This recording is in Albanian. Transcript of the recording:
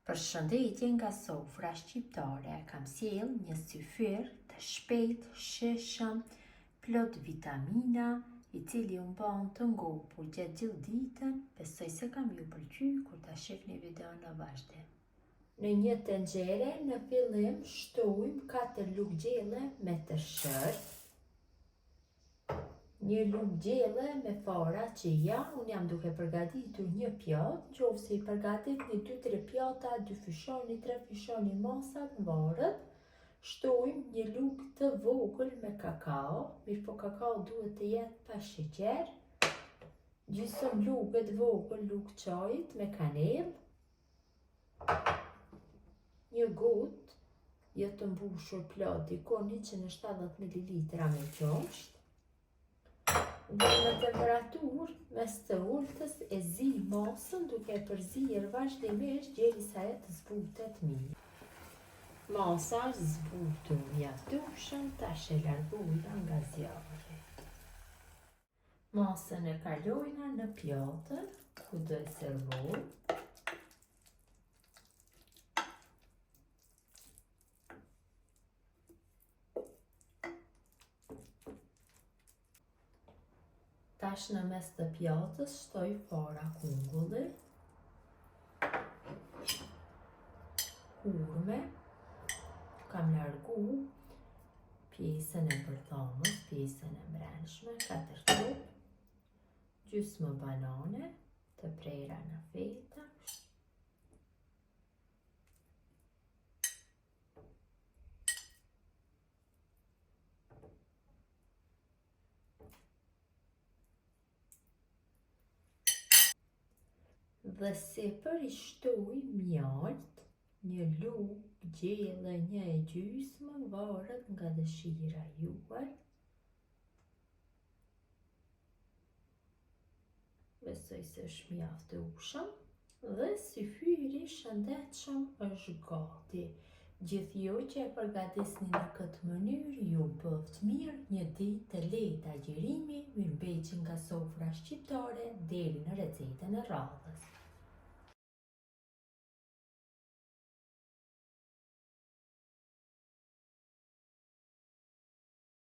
Përshëndetje nga sofra shqiptare, kam sjell një syfyr të shpejt, shishëm, plot vitamina, i cili u bën të ngopur gjatë gjithë ditën. Besoj se kam ju pëlqy kur ta shihni videon në vazhdim. Në një tenxhere në fillim shtojmë 4 lugë gjelle me tërshër, një lugë gjelle me fara chia. Unë jam duke përgatitur një pjatë, nëse i përgatitni 2-3 pjata, 2 fyshoni, 3 fyshoni masat, varet. Shtojmë një lugë të vogël me kakao, mirëpo kakao duhet të jetë pa sheqer. Gjysmë lugë të vogël lugë çajit me kanellë. Një gotë, jo të mbushur plot, dikon 170 ml me qumësht. Në temperaturë mes të ultës e zi masën duke e përzierë vazhdimisht derisa të zbutet mirë. Masa është zbutur mjaftueshëm, tash e largojna nga zjarri. Masën e kalojna në pjatën ku do e servojmë. Tash në mes të pjatës shtoj fara kungulli, hurme, kam largu pjesën e përthomës, pjesën e mbrëmshme, 4 copë, gjysmë banane të prera në feta, dhe sipër i shtoj mjaltë, një lugë gjelle, 1 e gjysmë, varet nga dëshira juaj. Besoj se është mjaftueshëm dhe syfyri shëndetshëm është gati. Gjithjo që e përgatisni në këtë mënyrë ju bëft mirë, një ditë të lehtë agjërimi, mirëmbëjtje nga sofra shqiptare deri në recetën e radhës.